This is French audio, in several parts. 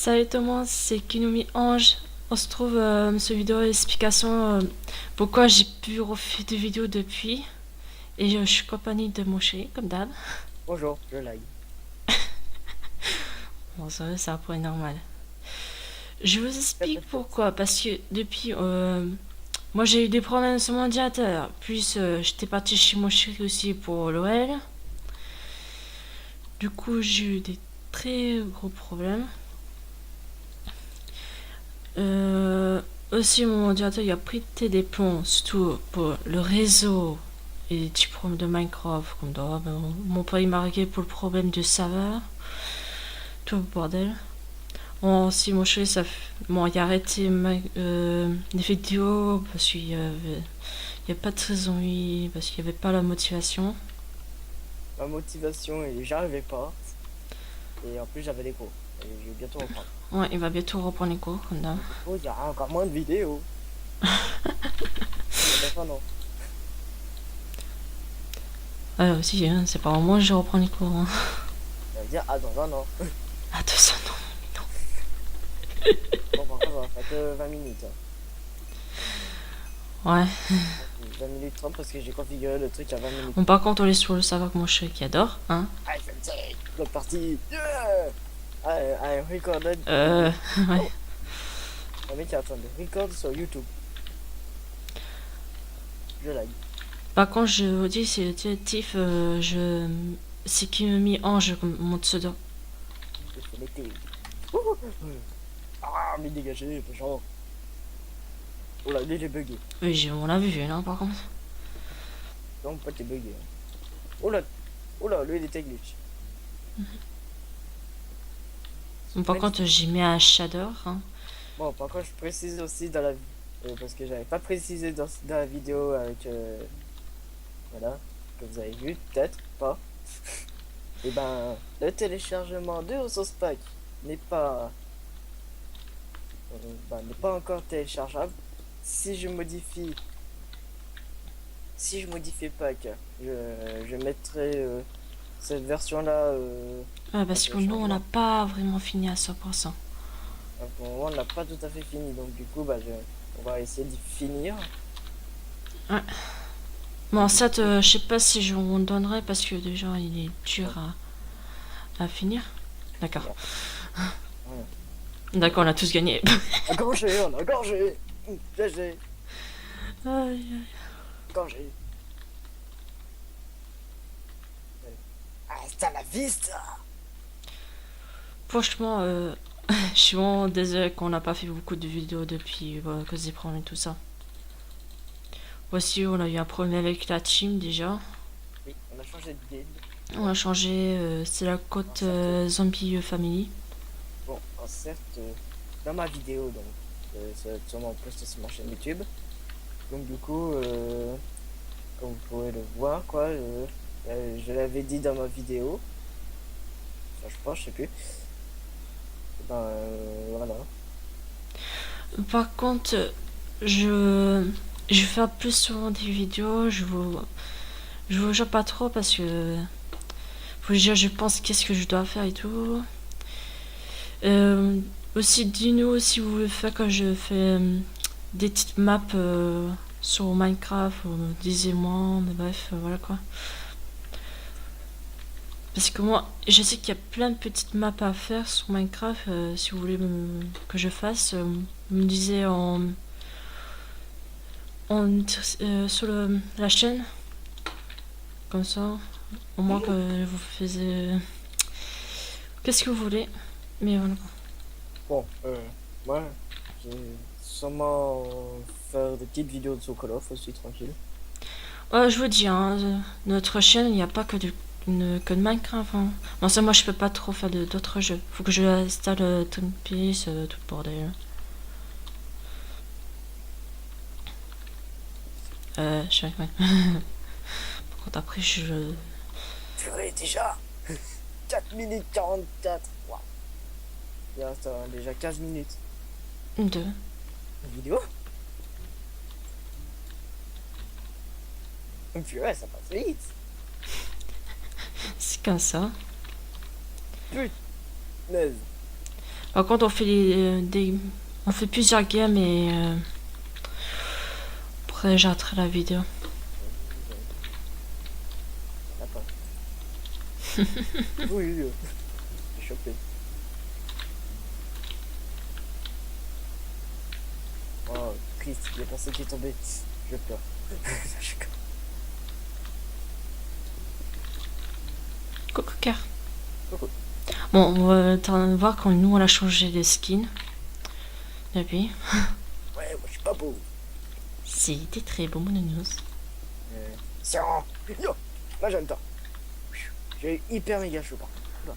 Salut Thomas, c'est Kinumi Ange. On se trouve ce vidéo explication pourquoi j'ai pu refaire des vidéos depuis. Et je suis compagnie de mon chéri, comme d'hab. Bonjour, je lag. Bon, ça va pas être normal. Je vous explique pourquoi. Parce que depuis, moi j'ai eu des problèmes sur mon ordinateur. Puis j'étais parti chez mon chéri aussi pour l'OL. Du coup, j'ai eu des très gros problèmes. Aussi, mon ordinateur il a pris des plombs, surtout pour le réseau et les petits problèmes de Minecraft. Comme d'hab. Mon père il m'a réglé pour le problème de serveur. Tout le bordel. Bon, si mon chéri, bon, il a arrêté les vidéos parce qu'il y avait, il y a pas de raison, parce qu'il n'y avait pas la motivation. Ma motivation, et j'arrivais pas. Et en plus, j'avais des cours. Et je vais bientôt reprendre. Ouais, il va bientôt reprendre les cours, comme d'hab. Du coup, il y aura encore moins de vidéos. Enfin, non. Ah, aussi, hein, c'est pas au moment où je reprends les cours. Hein. Ça veut dire, ah, dans un an. Ah, de ça, non. Bon, par contre, on va faire que 20 minutes. Ouais. 20 minutes 30 parce que j'ai configuré le truc à 20 minutes. Bon, par contre, on est sur le serveur que mon chéri qui adore, hein. Ah, c'est l'autre partie. Yeah! I recorded. Ouais. Le mec est en train de record sur YouTube. Je lag. Par contre, je vous dis, c'est Tiff, c'est qui me mis Ange comme mon pseudo. Je fais l'été. Ah, mais dégagez, genre. Oh là, lui, il est bugué. Oui, on l'a vu, là, par contre. Non, mon pote est bugué. Oh là, lui, il était glitch. Bon, par contre, j'ai mis un shader, hein. Bon, par contre, je précise aussi dans la... parce que j'avais pas précisé dans la vidéo avec... voilà, que vous avez vu, peut-être pas. Et ben, le téléchargement de Ressource Pack n'est pas... n'est pas encore téléchargeable. Si je modifie... Si je modifie Pack, je mettrai cette version-là... Ouais, parce que nous, on n'a pas vraiment fini à 100%. Pour le moment, on n'a pas tout à fait fini. Donc, du coup, on va essayer d'y finir. Ouais. Bon, ça, je sais pas si je vous donnerai parce que déjà, il est dur à finir. D'accord. Ouais. D'accord, on a tous gagné. On a gorgé. GG. Aïe. Gorgé. Hasta la vista. Franchement, je suis vraiment désolé qu'on n'a pas fait beaucoup de vidéos depuis à cause des problèmes et tout ça. Voici, on a eu un problème avec la team déjà. Oui, on a changé de guild. On a changé, c'est la côte Zombie Family. Bon, certes, dans ma vidéo, donc, ça va être sûrement posté sur ma chaîne YouTube. Donc, du coup, comme vous pouvez le voir, quoi, je l'avais dit dans ma vidéo. Enfin, je pense, je sais plus. Et ben, voilà. Par contre, je vais faire plus souvent des vidéos. Je vous jure pas trop parce que faut dire, je pense qu'est-ce que je dois faire et tout. Aussi, dis-nous si vous voulez faire quand je fais des petites maps sur Minecraft, disez-moi, mais bref, voilà quoi. Parce que moi, je sais qu'il y a plein de petites maps à faire sur Minecraft. Si vous voulez que je fasse, me disez sur la chaîne. Comme ça, au moins que vous faisiez. Qu'est-ce que vous voulez. Mais voilà. Bon, moi, je vais sûrement faire des petites vidéos de Call of aussi, tranquille. Je vous dis, hein, notre chaîne, il n'y a pas que que de Minecraft. Hein. Bon, ça, moi, je peux pas trop faire d'autres jeux. Faut que je installe Twin Peaks, tout le bordel. Je suis avec Par contre, après, Purée, déjà 4 minutes 44. Waouh. Il reste déjà 15 minutes. Deux. Une vidéo. Purée, ça passe vite. C'est comme ça. Punaise. Par contre, on fait on fait plusieurs games et après j'arrêterai la vidéo. D'accord. Oui, j'ai chopé. Oh, Christ, il y a personne qui est tombé. Je pleure. Coucou car. Coucou. Bon, on va voir quand nous on a changé les skins. Depuis. Ouais, moi je suis pas beau. C'était très beau, mon nounours. C'est un... Yo, là j'aime temps. J'ai hyper méga chaud par contre. Oula.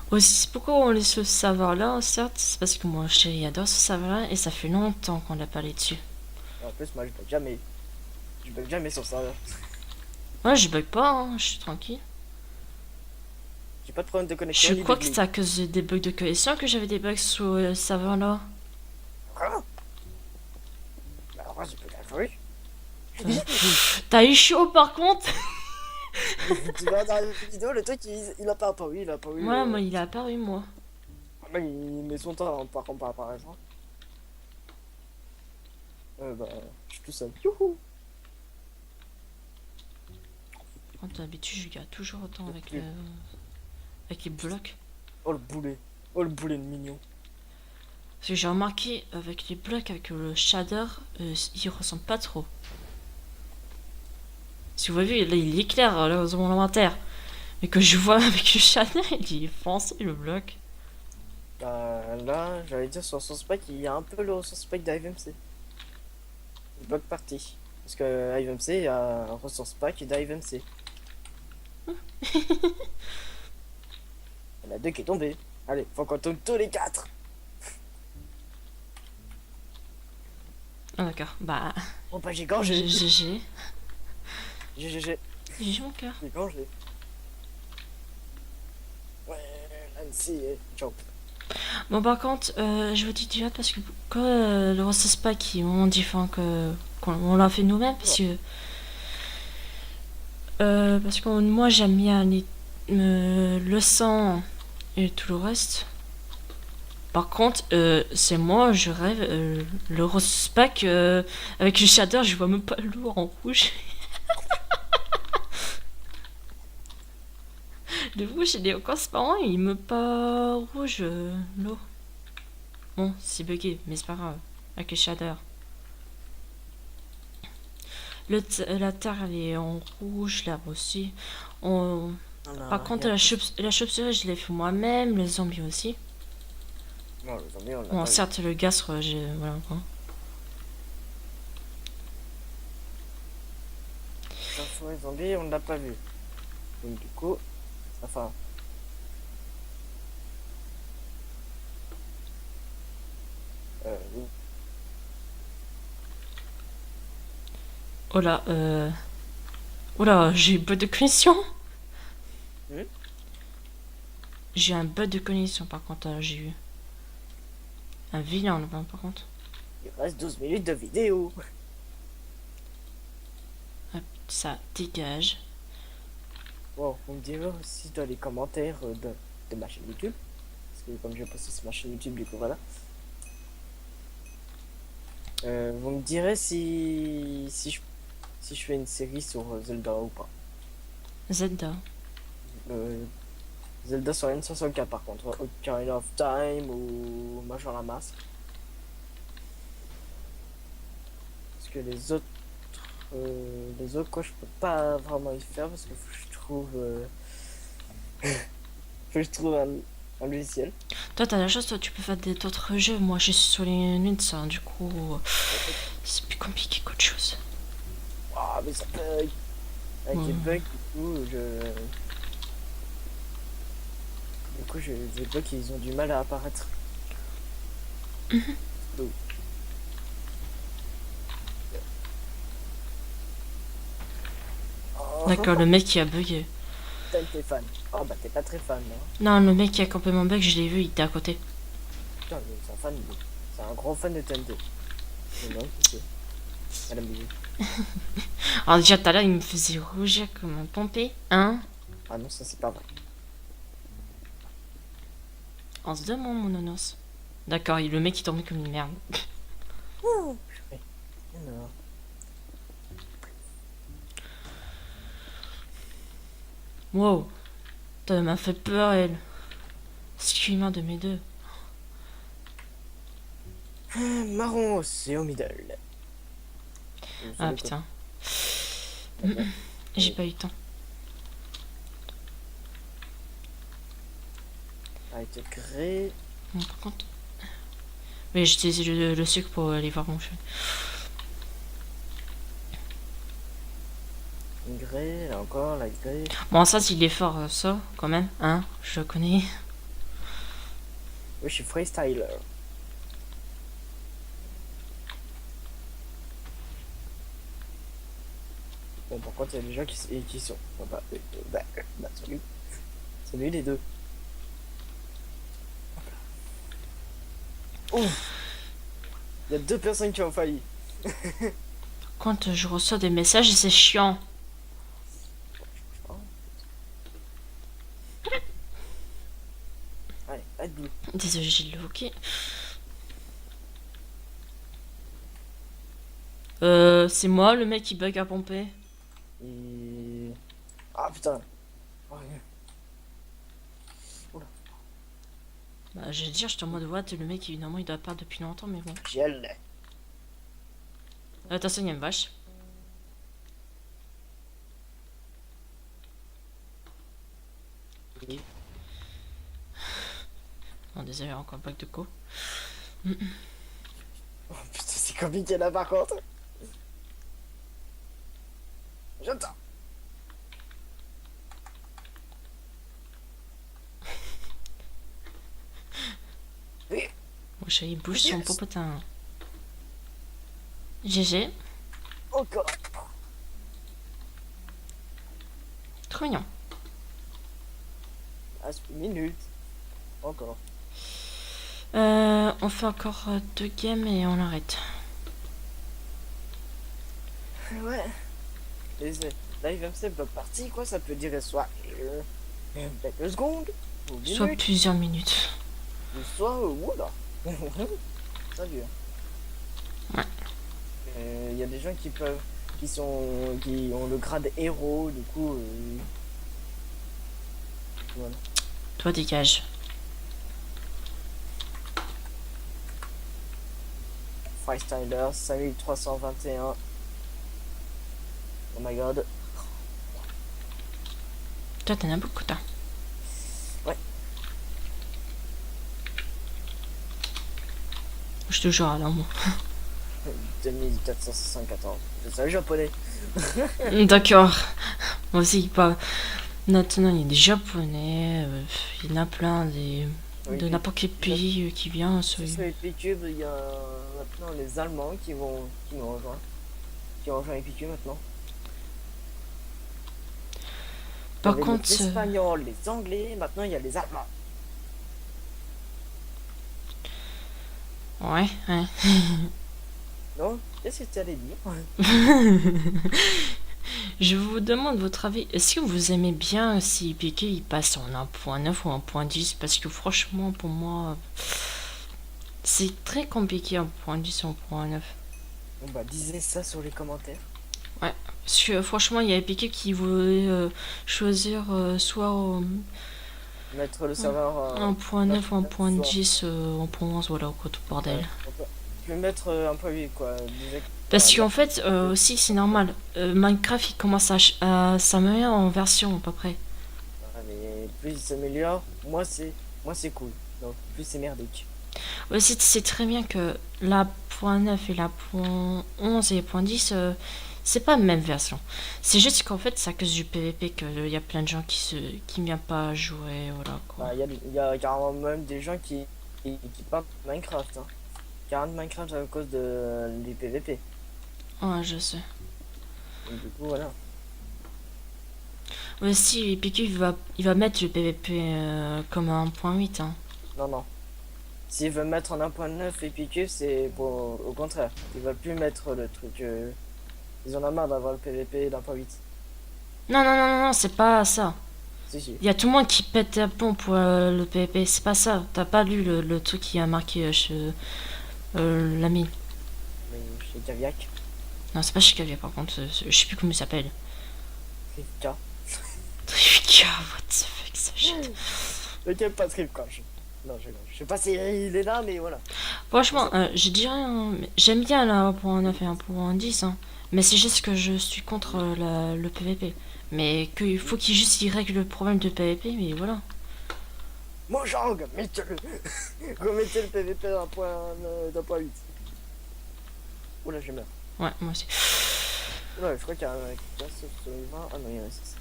Aussi, pourquoi on est sur ce serveur-là, certes, c'est parce que mon chéri adore ce serveur-là et ça fait longtemps qu'on l'a parlé dessus. Et en plus, moi je bug jamais. Je bug jamais sur ça. Moi, je bug pas, hein, je suis tranquille. J'ai pas de problème de connexion. Je ni crois de que lag. c'est à cause des bugs de connexion que j'avais des bugs sur le serveur-là. Quoi? Bah alors moi j'ai pas cru. T'as eu chaud par contre? Tu vois dans la vidéo, le truc il a pas apparu, il a apparu. Ouais, moi, il a apparu, moi. Là, il met son temps par contre par apparaître. Bah, je suis tout seul. Youhou! Quand d'habitude, je garde toujours autant avec les blocs. Oh le boulet. Oh le boulet de mignon. Parce que j'ai remarqué avec les blocs, avec le shader, ils ressemblent pas trop. Si vous voyez, là il éclaire là, dans mon inventaire. Mais que je vois avec le shader, il est foncé le bloc. Bah là, j'allais dire sur son spec, il y a un peu le ressource spec d'IVMC. Le bloc parti. Parce que IVMC, il y a un ressource pack d'IVMC. Il y en a deux qui est tombé. Allez, faut qu'on tombe tous les quatre. Ah d'accord, bah... Bon bah j'ai gorgé. GG. GG. GG mon cœur. J'ai gorgé. Ouais, Nancy, ciao. Bon par contre, je vous dis déjà parce que quand le ressource pack est vraiment différent qu'on l'a fait nous-mêmes, parce que moi j'aime bien le sang et tout le reste. Par contre, c'est moi, je rêve, le ressource pack avec le shader, je vois même pas l'eau en rouge. Le rouge, il est encore transparent, il me pas rouge l'eau. Bon, c'est bugué, mais c'est pas grave. Avec le shader. La terre, elle est en rouge, l'arbre aussi. Par contre, la chauve-souris, je l'ai fait moi-même, les zombies aussi. Non, les zombies, on l'a Bon, pas certes, le gaz, voilà quoi. vu. Les zombies, on l'a pas vu. Donc du coup, enfin... oui. Oh là, oh là, j'ai eu bug de connexion. J'ai un bug de connexion par contre, j'ai eu. Un vilain là par contre. Il reste 12 minutes de vidéo. Hop, ça dégage. Bon, vous me direz aussi dans les commentaires de ma chaîne YouTube. Parce que comme j'ai posté sur ma chaîne YouTube, du coup voilà. Vous me direz si je fais une série sur Zelda ou pas. Zelda. Zelda sur N64 par contre. Ocarina of Time ou Majora Mask. Parce que les autres quoi je peux pas vraiment y faire parce que faut que je trouve faut que je trouve un logiciel. Toi, t'as la chance, toi, tu peux faire d'autres jeux. Moi, je suis sur les Linux, hein, du coup, c'est plus compliqué qu'autre chose. Ah mais ça bug. Avec les bugs, du coup, les bugs, ils ont du mal à apparaître. Donc. Oh, D'accord, le mec qui a bugué. t'es fan. Oh bah t'es pas très fan, hein. Non, le mec qui a complètement bug, je l'ai vu, il était à côté. Putain, mais c'est un fan, c'est un grand fan de TNT. Mais non, c'est à la musique. Alors déjà, tout à l'heure, il me faisait rougir comme un pompé, hein. Ah non, ça c'est pas vrai. On se demande, mon nonos. D'accord, le mec il tombait comme une merde. Ouh, purée. Alors, Wow, ça m'a fait peur, elle. Excuse-moi de mes deux. marron, c'est au middle. Ah putain, j'ai pas eu le temps. Avec gré. Bon, par contre. Mais j'ai utilisé le sucre pour aller voir mon chien. Gré, là encore, la gré. Bon, ça, s'il est fort, ça, quand même, hein, je le connais. Oui, je suis freestyler. Bon, par contre, il y a des gens qui sont. Salut. Salut les deux. Ouf! Il y a 2 personnes qui ont failli. Quand je reçois des messages, c'est chiant. Allez, aide-nous. Désolé, j'ai le hockey. C'est moi le mec qui bug à pomper. Et. Ah putain! Oh, Bah, je vais dire, je suis en mode what, le mec évidemment il doit perdre depuis longtemps, mais bon. gel. Attention, il y a une vache. Oui. Bon, désolé, encore un pack de co. Oh putain, c'est compliqué là par contre. J'entends. Oui. Mon chat il bouge son Yes. popotin. GG, Encore. trop mignon. Ah, 1 minute. Encore. On fait encore 2 games et on arrête. Ouais. Live MC bloc party, quoi, ça peut dire soit quelques secondes, ou Soit minutes, plusieurs minutes. ou soit oula. Ça dure. Ouais. Il y a des gens qui peuvent, qui ont le grade héros, du coup, voilà. Toi, dégage. Freestyler 5321. Oh my god. Toi, t'en as beaucoup, toi. Ouais. Je te jure, alors, moi. 2474. Je savais japonais. D'accord. Moi aussi, pas. Maintenant, il y a des japonais, il y en a plein, Oui, de n'importe quel pays qui vient. sur Epicube, il y a maintenant les Allemands qui nous rejoignent. Qui ont rejoint Epicube maintenant. Par Il y avait contre, les Espagnols, les Anglais, maintenant il y a les Allemands. ouais, ouais. Non? Qu'est-ce que tu allais dire? Je vous demande votre avis. Est-ce que vous aimez bien si Piqué il passe en 1.9 ou 1.10? Parce que franchement, pour moi, c'est très compliqué 1.10 ou 1.9. Bon bah disez ça sur les commentaires. Parce que franchement, il y a Piqué qui voulait choisir soit Mettre le serveur 1.9 ou 1.10 soit- 1.11, voilà, quoi, tout bordel. ouais, tu peux mettre un peu vite quoi. Parce qu'en fait, aussi, c'est normal. Minecraft, il commence à s'améliorer en version, à peu près. Ouais, mais plus il s'améliore, moi c'est cool. Donc plus c'est merdique. Aussi, c'est très bien que la .9 et la .11 et la .10, c'est pas la même version. C'est juste qu'en fait, c'est à cause du PVP qu'il y a plein de gens qui ne viennent pas jouer, voilà, quoi. Bah, il y a carrément même des gens qui parlent de Minecraft. Hein. Qui arrêtent Minecraft à cause des PVP. Ouais, je sais. Donc, du coup, voilà. Aussi, Piku, il va mettre le PVP comme un 1.8, hein. Non, non. S'ils veulent mettre en 1.9 et piquer, c'est au contraire. Ils veulent plus mettre le truc. Ils en ont marre d'avoir le PVP d'1.8. Non, non, non, non, non, c'est pas ça. Si. Il y a tout le monde qui pète un pont pour le PvP. C'est pas ça. T'as pas lu le truc qui a marqué chez l'ami. Mais chez Gaviac, Non, c'est pas chez Kavia par contre. Je sais plus comment il s'appelle. Rivka. Trivia, what the fuck, ça shit. Lequel pas Rivka. Non, je sais pas si il est là, mais voilà. Franchement, j'ai dit rien. Mais j'aime bien là pour un 9 et un pour un 10. Hein. Mais c'est juste que je suis contre le PvP. Mais qu'il faut qu'il juste il règle le problème de PvP, mais voilà. Mojang, mettez-le. Remettez le PVP d'un point 8. Oula, je meurs. Ouais, moi aussi. Ouais, je crois qu'il y a un classe sur les 20. Ah non, il y en a 6.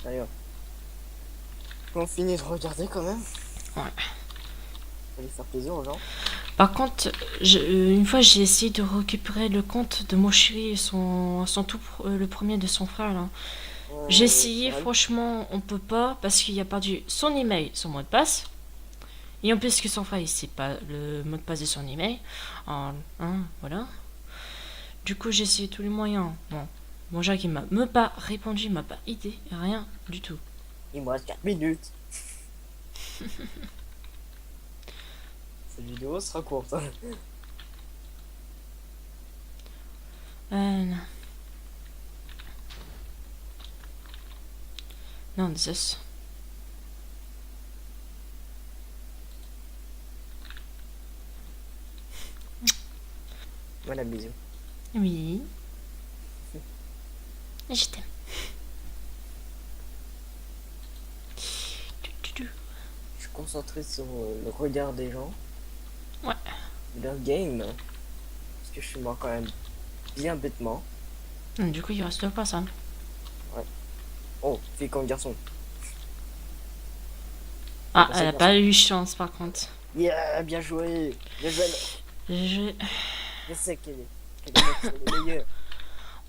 D'ailleurs. On finit de regarder quand même. Ouais. Fallait faire plaisir aux gens. Par contre, une fois j'ai essayé de récupérer le compte de Moshiri, le premier de son frère là. J'ai essayé, ouais. franchement, on peut pas parce qu'il a perdu son email, son mot de passe. Et en plus que son frère, il sait pas le mot de passe de son email. Hein, voilà. Du coup, j'ai essayé tous les moyens. Bon, Jacques, il m'a même pas répondu, il m'a pas aidé, rien du tout. Il me reste 4 minutes. Cette vidéo sera courte. Non. Non, this. Voilà, bisous. Oui. Je t'aime. Je suis concentré sur le regard des gens. Ouais. Leur game. Parce que je suis mort quand même bien bêtement. Du coup, il reste pas ça. Oh, fille comme garçon. Ah, Bah, elle a c'est pas eu chance par contre. Yeah, bien joué. Bien joué. Je sais qu'elle est le meilleur.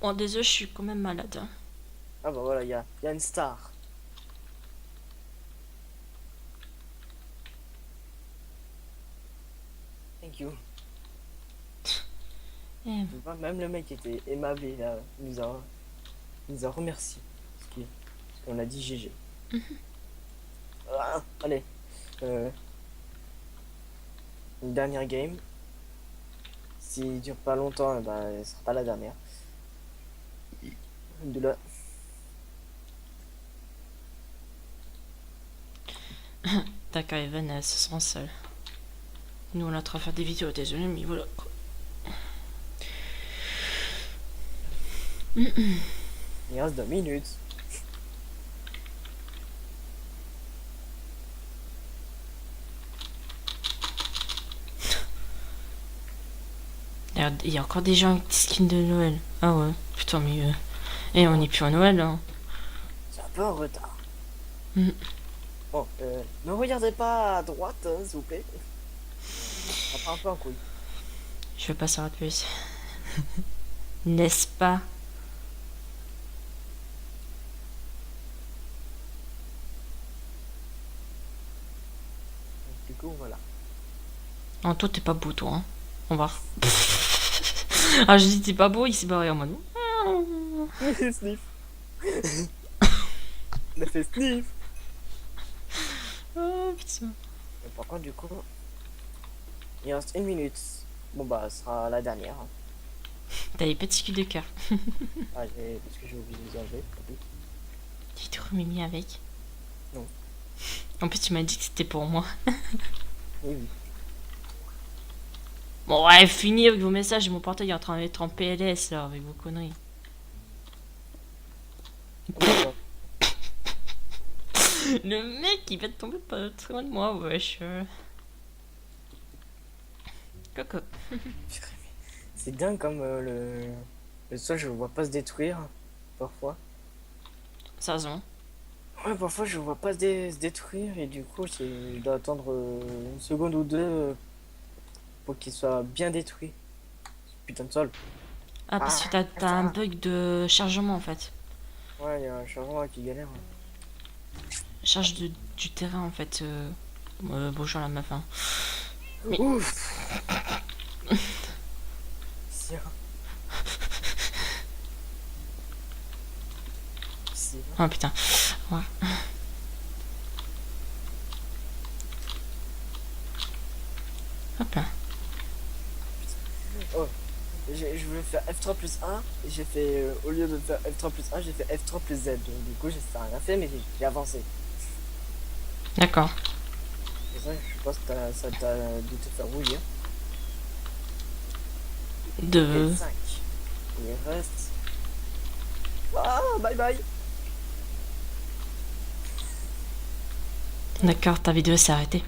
Bon, désolé, je suis quand même malade. Hein. Ah bah voilà, il y a une star. Thank you. Et... Tu vois, même le mec était aimable, il nous a remercié. Parce qu'on a dit GG. Ah, allez. Une dernière game. S'il dure pas longtemps, eh ben, ce sera pas la dernière. De là. D'accord, Evan, elle se sent seule. Nous, on est en train de faire des vidéos, désolé, mais voilà. Il reste 2 minutes. Il y a encore des gens avec des skins de Noël. Ah ouais, putain, mais... Et on est plus à Noël, hein. C'est un peu en retard. Mm. Bon, ne regardez pas à droite, hein, s'il vous plaît. Ça part un peu en couille. Je veux pas savoir de plus. N'est-ce pas? Du coup, voilà. Non, toi, t'es pas beau, toi. Hein. On va. Ah, je dis, t'es pas beau, il s'est barré en mode. Sniff. Il a fait sniff. Oh, putain. Mais par contre, du coup, il reste 1 minute. Bon, bah, ce sera la dernière. Hein. T'as les petits culs de cœur. Ah, parce que j'ai oublié de les enlever. Tu te remets avec? Non. En plus, tu m'as dit que c'était pour moi. Oui, oui. Bon, ouais, fini avec vos messages. Mon portail est en train d'être en PLS, là, avec vos conneries. Le mec, il va tomber pas très loin de moi, wesh. Coco. C'est dingue comme le sol, je le vois pas se détruire. Parfois. Ça se vend. Ouais, parfois je le vois pas se détruire et du coup, je dois attendre une seconde ou deux pour qu'il soit bien détruit. Ce putain de sol. Ah, parce que t'as un bug de chargement, en fait. Ouais, il y a un chargement qui galère. Charge du terrain, en fait. Bonjour la meuf, hein. Mais... Ouf. Si, hein. Si, hein. Oh putain. Ouais. Hop là. Oh, je voulais faire F3 plus 1 et j'ai fait, au lieu de faire F3 plus 1, j'ai fait F3 plus Z. Donc du coup, ça n'a rien fait, mais j'ai avancé. D'accord. C'est ça, je pense que ça t'a dû te faire rougir. De... Et 5. Il reste... Ah, bye bye. D'accord, ta vidéo s'est arrêtée.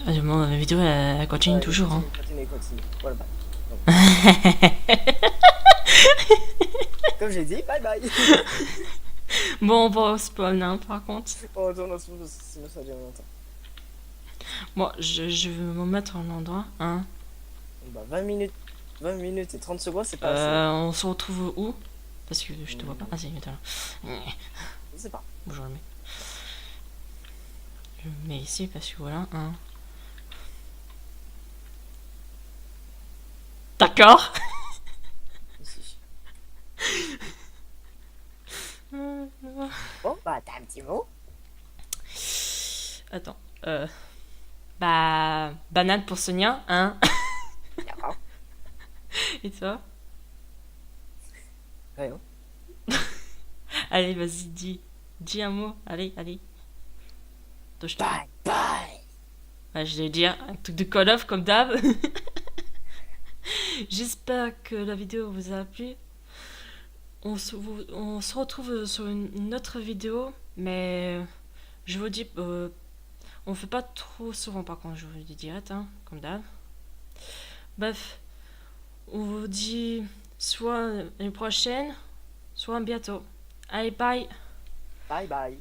Ah, ma vidéo, elle continue toujours. Hein. Continue. Voilà, bye. Comme j'ai dit, bye bye. Bon, on va au spawn, hein, par contre. Oh, non, sinon ça dure longtemps. Bon, je vais me mettre en endroit, hein. Bah, 20 minutes et 30 secondes, c'est pas assez. On se retrouve où? Parce que je te vois pas. Ah, si, attends. Je sais pas. Bon, je le mets. Je le mets ici parce que voilà, hein. D'accord. Ici. Bon, bah, t'as un petit mot. Attends. Bah, banane pour Sonia, hein. D'accord. Et toi? Rien. Allez, vas-y, dis un mot. Allez. Touche toi. Bye bye. Ouais, je vais dire un truc de Call of comme d'hab. J'espère que la vidéo vous a plu. On se retrouve sur une autre vidéo, mais je vous dis, on fait pas trop souvent par contre, je vous le dis direct, hein, comme d'hab. Bref, on vous dit soit une prochaine, soit à bientôt. Allez, bye. Bye bye.